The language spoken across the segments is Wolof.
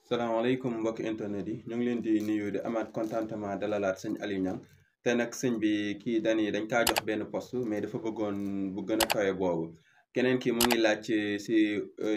salaamaaleykum mbokki internet yi ñu ngi leen di nuyu di amaat contentement dalalaat sëñ Aliou Niang te nag sëñ bi kii dañ kaa jox benn poste mais dafa bëggoon bu gën a kawe boobu keneen ki mu ngi laaj si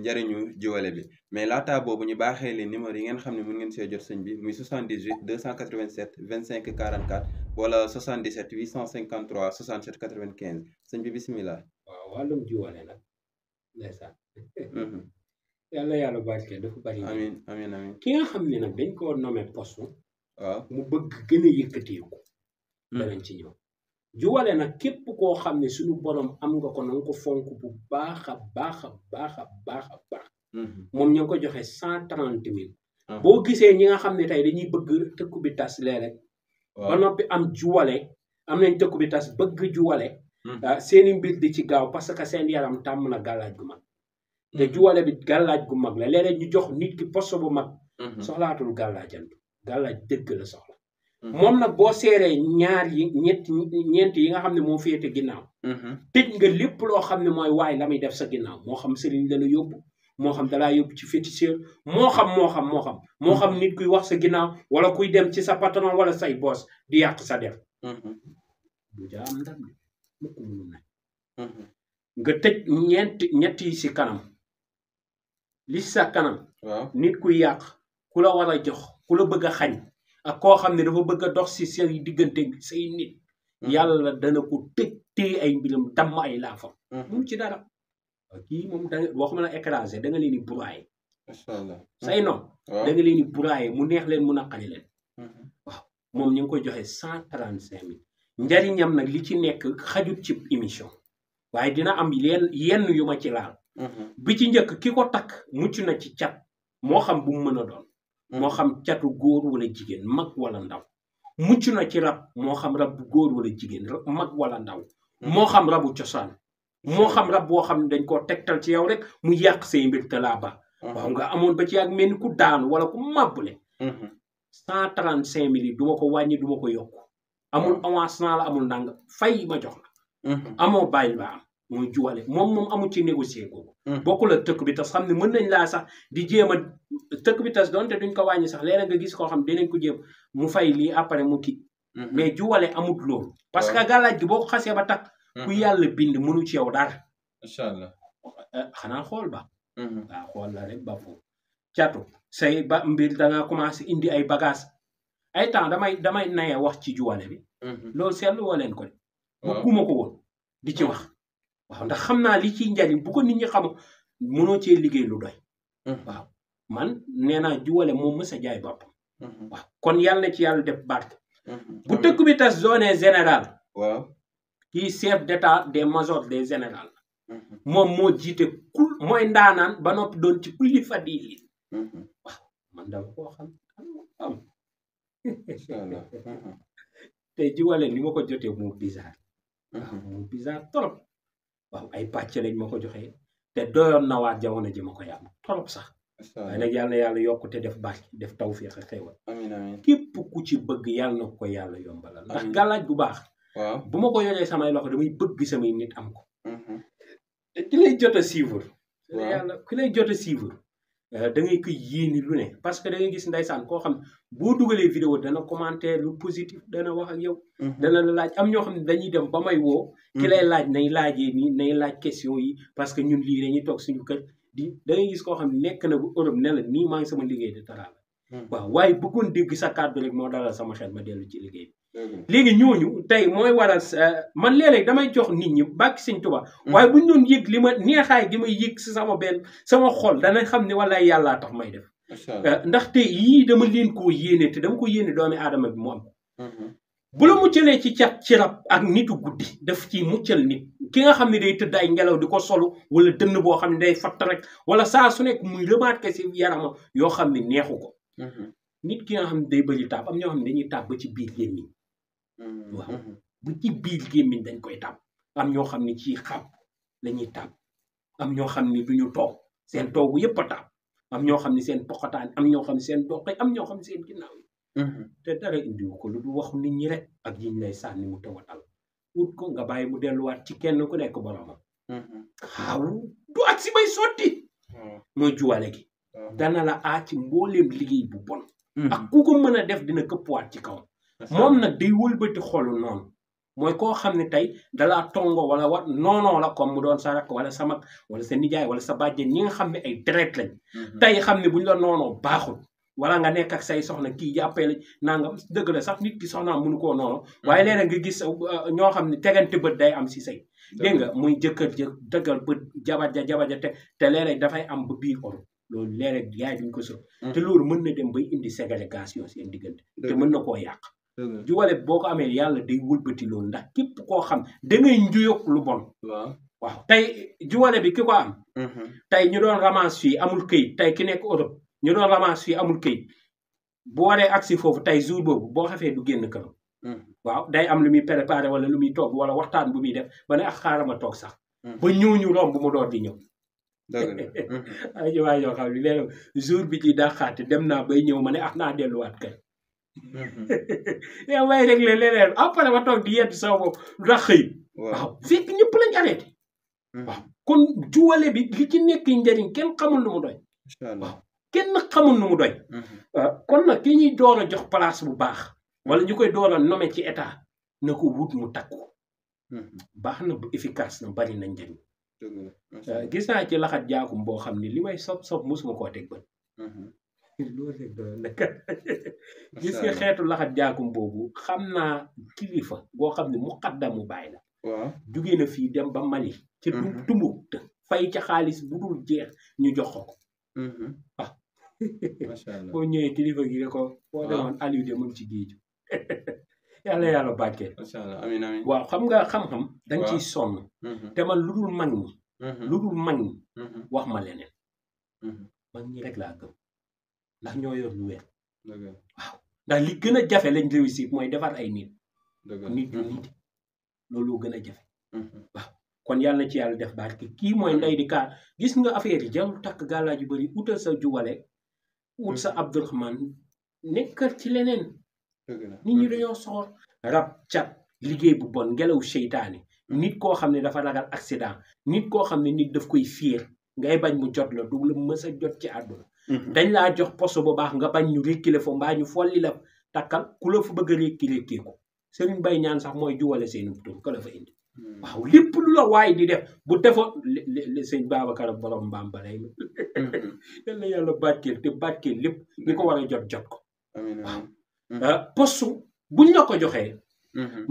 njëriñu jiwale bi mais laataa boobu ñu baaxee leen numéro yi ngeen xam ne mun ngeen see jot sëñ bi muy 78 287 25 44 wala 77 853 67 95 sëñ bi bisimilah. waaw wàllum jiwale nag ndeysaan yàlla barke dafa bari. amiin amiin amiin. ki nga xam ne nag dañ koo nommé poste. waaw mu bëgg gën a yëkkateeku. danañ ci ñëw. jiwale nag képp koo xam ne suñu borom am nga ko na nga ko fonk bu baax a baax a baax a baax a baax. moom ñu ngi ko joxe 130 000. boo gisee ñi nga xam ne tey dañuy bëgg tëkku bi tas léeg-léeg. ba noppi am jiwale am nañ tëkku bi tas bëgg jiwale. seeni mbir di ci gaaw parce que seen yaram tàmm na gàllaaj gu mag. te jiwale bi gàllaaj gu mag la léeg-léeg ñu jox nit ki poste bu mag. soxlaatul gàllaajantu gàllaaj dëgg la soxla. moom nag boo seeree ñaar yi ñeent yi nga xam ne moo féete ginnaaw. tëj nga lépp loo xam ne mooy waay la muy def sa ginnaaw moo xam sëriñ la la yóbbu moo xam dalaa yóbbu ci féticheur moo xam nit kuy wax sa ginnaaw wala kuy dem ci sa patron wala say boss di yàq sa def. du jaa am ndam mukk mënu na nga tëj ñett yi si kanam li sa kanam. nit kuy yàq ku la war a jox ku la bëgg a xañ ak koo xam ne dafa bëgg a dox si say diggante say nit. yàlla dana ko tëj téye ay mbiram damm ay laafam. mun ci dara kii moom da waxuma la écrasé da nga leen di broyé. macha allah say noonu. da nga leen di broyé mu neex leen mu naqari leen. waaw moom ñu ngi koy joxe 135 000. njariñam nag li ci nekk xajut ci émission. waaye dina am yenn yu ma ci laal. bi ci njëkk ki ko takk mucc na ci cat moo xam bu mu mën a doon. moo xam catu góor wala jigéen mag wala ndaw. mucc na ci rab moo xam rab bu góor wala jigéen mag wala ndaw. moo xam rabu cosaan. moo xam rab boo xam ne dañ koo tegtal ci yow rek mu yàq say mbir te laa ba. waaw nga amoon ba ci yàgg mel ni ku daanu wala ku màbbule. 135 000 yi du ma ko wàññi du ma ko yokk. amul avancement la amul ndànk fay ma jox la. amoo bàyyi ba am muy jiwale moom amul ci négocier googu. bokkul ak tëkk bi tas xam ne mën nañ laa sax di jéem a tëkk bi tas doonte duñ ko wàññi sax léeg nga gis koo xam dinañ ko jéem mu fay lii après mu kii. mais jiwale amut loolu. parce que gàllaaj gi boo ko xasee ba takk. ku yàlla bind mënu ci yow dara. incha allah. xanaa xool ba. waaw xool la rek ba foofu. catu say ba mbir da ngaa commencé indi ay bagages ay temps damay naye wax ci jiwale bi. loolu seetlu woo leen ko de. bëgguma ko woon di ci wax. waaw ndax xam naa li ciy njariñ bu ko nit ñi xam mënoo cee liggéey lu doy. waaw man nee naa jiwale moom mës a jaay boppam. waaw kon yàlla na ci yàlla def barke. bu tëkk bi tas zone général. waaw kii chef d'état des majors des général. moom moo jiite mooy ndaanaan ba noppi doon ci kulli fadili. waaw man dama koo xam. te jiwale ni ma ko jotee mu bizarre. waaw mu bizarre trop. waaw ay pàcc lañ ma ko joxee te doyoon na waat jamono ji ma ko yàlla trop sax. waaye nag yàlla yokk te def barke def tawfiq ak xéewal. amiin amiin képp ku ci bëgg yàlla na ko yàlla yombalal. ndax gàllaaj bu baax. waaw bu ma ko yoree samay loxo damay bëgg samay nit am ko. te ki lay jot a suivre. yàlla ki lay jot a suivre. da ngay koy yéeni lu ne parce que da ngay gis ndaysaan koo xam boo dugalee vidéo dana commenter lu positif dana wax ak yow. dana la laaj am ñoo xam ne dañuy dem ba may woo. ki lay laaj nay laajee nii nay laaj question yi parce que ñun lii dañuy toog suñu kër di da ngay gis koo xam ne nekk na bu Europe ne la nii maa ngi sama liggéey di taraala. waaw waaye bëggoon dégg sa kàddu rek moo dalal sama xel ma dellu ci liggéey bi. léegi ñooñu tey mooy waral man léeg-léeg damay jox nit ñi bàkki Sëñ Tuubaa. waaye bu ñu doon yëg li ma neexaay gi may yëg si sama xol dana xam ne walaay yàllaa tax may def. ndaxte yii dama leen koo yéene te dama ko yéene doomi aadama bi mu am. bu la muccalee ci cat ci rab ak nitu guddi daf ci muccal nit ki nga xam ne day tëdd ay ngelaw di ko solu wala dënn boo xam ne day fatt rek wala saa su nekk muy remarqué si yaramam yoo xam ne neexu ko. nit ki nga xam ne day bëri taab am ñoo xam ne dañuy taab ba ci biir gémmiñ. waaw bu ci biir gémmiñ dañ koy taab am ñoo xam ne ci xab lañuy taab am ñoo xam ne duñu toog seen toogu yëpp a taab am ñoo xam ne seen poqataan am ñoo xam ne seen doqe am ñoo xam ne seen ginnaaw yi. te dara indiwu ko lu du waxu nit ñi rek ak yiñ lay sànni mu tawatal ut ko nga bàyyi mu delluwaat ci kenn ku nekk boromam. xaaw du ak si bay sotti. mooy juwale gi dana la ci mbooleem liggéey bu bon ak ku ko mën a def dina këppwaat ci kaw moom nag day wëlbati xolu noonu mooy koo xam ne tey dalaa tongo wala wat noonoo la comme mu doon sa rakk wala sa mag wala sa nijaay wala sa bàjjen ñi nga xam ne ay deret lañ tey xam ne buñ la noonoo baaxul wala nga nekk ak say soxna kii jàppee la nangam dëgg la sax nit ki soxnaam mënu koo noonu waaye léeg-léeg nga gis ñoo xam ne tegante bët day am si say dégg nga muy jëkkër jë dëggal bët jabar ja te léeg-léeg dafay am ba biir oro loolu léeg-léeg yaay duñ ko sëf te loolu mën na dem bay indi ségrégation seen diggante te mën na koo yàq juwale boo ko amee yàlla day wëlbati loolu ndax képp koo xam da ngay njuyog lu bon waaw tey juwale bi ki ko am tey ñu doon ramasse fii amul këyit tey ki nekk Europe ñu doon ramasse fii amul këyit bu waree agsi foofu tey jour boobu boo xafee du génn këram waaw day am lu muy préparé wala lu muy togg wala waxtaan bu muy def ba ne ak xaaral ma toog sax ba ñu romb mu door di ñëw ay waay yoo xam ne léeg jour bi ci dàqaate dem naa bay ñëw ma ne naa delluwaat kay yow may rek leneen après ma toog di yedd sama bopp lu tax xëy waaw fekk ñëpp lañ arrêté waaw kon juwale bi li ci nekk njëriñ kenn xamul nu mu doy waaw kenn xamul nu mu doy kon nag ki ñuy door a jox place bu baax wala ñu koy door a nommé ci état na ko wut mu takku baax na bu efficace na bari na njëriñ gis naa ci laxat jaakum boo xam ne li may sob musuma koo teg bët loolu rek doon nag gis nga xeetu laxat jaakum boobu xam naa kilifa boo xam ne muqaddamu baay la jugee na fii dem ba Mali ci Tumbuktu fay ca xaalis bu dul jeex ñu jox ko waaw boo ñëwee kilifa gi ne ko boo demoon Aliou de mu ngi ci géeju yàlla bàkkee waaw xam nga xam-xam dañ ciy sonn te man lu dul mag ñi wax ma leneen mag ñi rek laa gëm ndax ñoo yor lu wér waaw ndax li gën a jafe lañ réussir mooy defar ay nit yu nit loolu gën a jafe waaw kon yàlla na ci yàlla def barke kii mooy ndey di kaar gis nga affaire yi jarul takk gàllaaj yu bëri utal sa juwale ut sa Abdourahmane nekkal ci leneen nit ñi dañoo soxor rab cat liggéey bu bon ngelaw seytaane nit koo xam ne dafa ragal accident nit koo xam ne nit daf koy fiir ngay bañ mu jot la du la mës a jot ci àdduna dañ laa jox poste bu baax nga bañ ñu rékkile fa mbaa ñu folli la takkal ku la fa bëgg a rékkee ko Sëriñ Bay ñaan sax mooy juwale seeni tur ka la fa indi waaw lépp lu la waaye di def bu defoon sëñ Babacar borom mbaam ba lay yal na yàlla barkeel te barkeel lépp ñi ko war a jot ko waaw poste buñ la ko joxee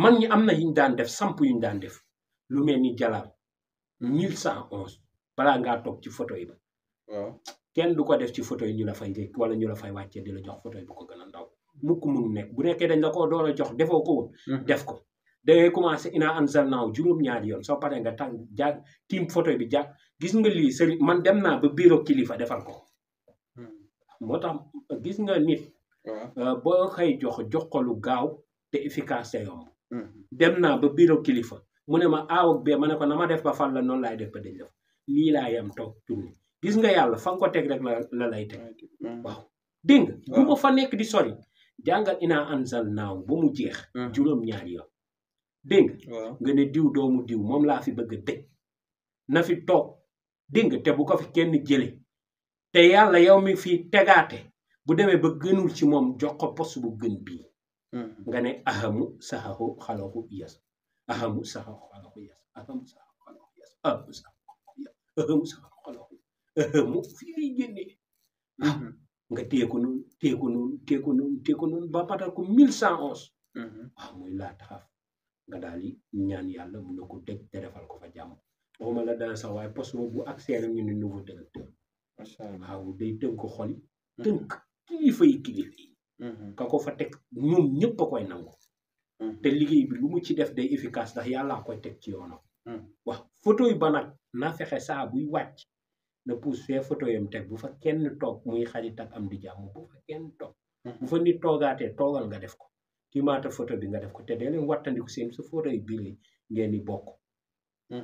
man ñi am na yuñ daan def samp yuñ daan def lu mel ni jalaal 1111 balaa ngaa toog ci photo yi ba kenn du ko def ci photo yi ñu la fay rek wala ñu la fay wàccee di la jox photo yi bu ko gën a ndaw mukk mun nekk bu nekkee dañ la ko door a jox defoo ko woon def ko dangay commencé ina anzalnaahu juróom-ñaari yoon soo paree nga tàng jaag tiim photo bi jaag gis nga lii sëriñ man dem naa ba bureau kilifa defal ko moo tax gis nga nit boo koy jox ko lu gaaw te efficace te yomb dem naa ba bureau kilifa mu ne ma aaw ak bee ma ne ko na ma def ba fal la noonu laay def ba dañ def lii laa yam toog tourné gis nga yàlla fa nga ko teg rek la lay teg waaw dégg nga bu ma fa nekk di sori jàngal ina anzalnaahu ba mu jeex juróom-ñaari yoon dégg nga ne diw doomu diw moom laa fi bëgg a tëj na fi toog dégg nga te bu ko fi kenn jële te yàlla yow mi fi tegaate bu demee ba gënul ci moom jox ko poste bu gën bii nga ne ahamu saxahu xalaku yes ahamu saxahu xalaku yes ahamu saxahu xalaku yes ahamu saxahu xalaku ahamu fii lay génnee nga teeku noonu ba patal ko 1111 waaw muy laa taxaf nga daal di ñaan yàlla mun na ko tëj te defal ko fa jàmm waxuma la dana sax waaye poste boobu ak seere ñu ne nouveau directeur waaw day tënk xol tënk kilifa yi ka ko fa teg ñoom ñëpp a koy nangu te liggéey bi lu mu ci def day efficace ndax yàllaa koy teg ci yoonam waaw photo yi ba nag na fexe saa buy wàcc na pousse fee photo yam teg bu fa kenn toog muy xarit ak am di jàmm bu fa kenn toog bu fa nit toogaatee toogal nga def ko kii maata photo bi nga def ko te dee leen wattandiku seen sa photo yi biir ngeen di bokk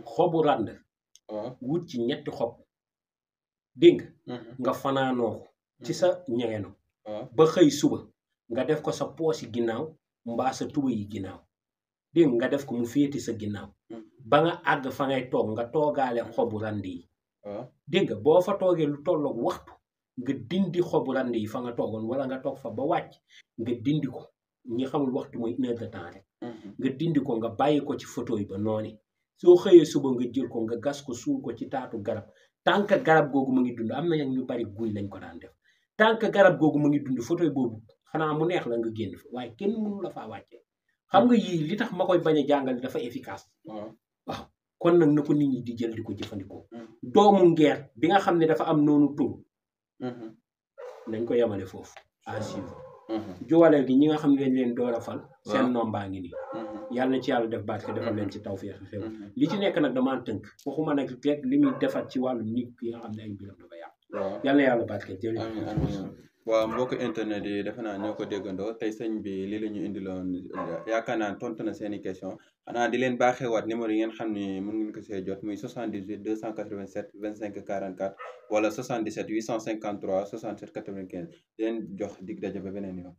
xobu rànd wut ci ñetti xob dégg nga fanaanoo ko ci sa ñeeno ba xëy suba nga def ko sa poos yi ginnaaw mbaa sa tuba yi ginnaaw dégg nga def ko mu féeti sa ginnaaw ba nga àgg fa ngay toog nga toogaale xobu rànd yi dégg nga boo fa toogee lu tolloog waxtu nga dindi xobu rand yi fa nga toogoon wala nga toog fa ba wàcc nga dindi ko ñi xamul waxtu mooy 1 heure de temps rek nga dindi ko nga bàyyi ko ci photo yi ba noonu soo xëyee suba nga jël ko nga gas ko suul ko ci taatu garab tant que garab googu mu ngi dund am na ñu bari guy lañ ko daan def tant que garab googu mu ngi dund photo yi boobu xanaa mu neex la nga génn fa waaye kenn mënu la faa wàccee xam nga yii li tax ma koy bañ a jàngale dafa efficace waaw kon nag na ko nit ñi di jël di ko jëfandikoo doomu ngeer bi nga xam ne dafa am noonu tur nañ ko yemale foofu à suivre juwaleel gi ñi nga xam ne dañ leen door a fal seen nombaa ngi nii yàlla na ci yàlla def barke defal leen ci tawfeex xew li ci nekk nag damaa tënk waxuma nag rek li muy defar ci wàllu nit ki nga xam ne ay mbiram dafa yàqu yàlla na yàlla barke jërëjëf waaw mbokk internet yi defe naa ñoo ko déggandoo tey sëñ bi lii la ñu indiloon yaakaar naa tontu na seen i question xanaa di leen baaxeewaat numéro yi ngeen xam ni mën ngeen ko see jot muy 78 287 25 44 wala 77 853 67 95 di leen jox dig daje ba beneen yoon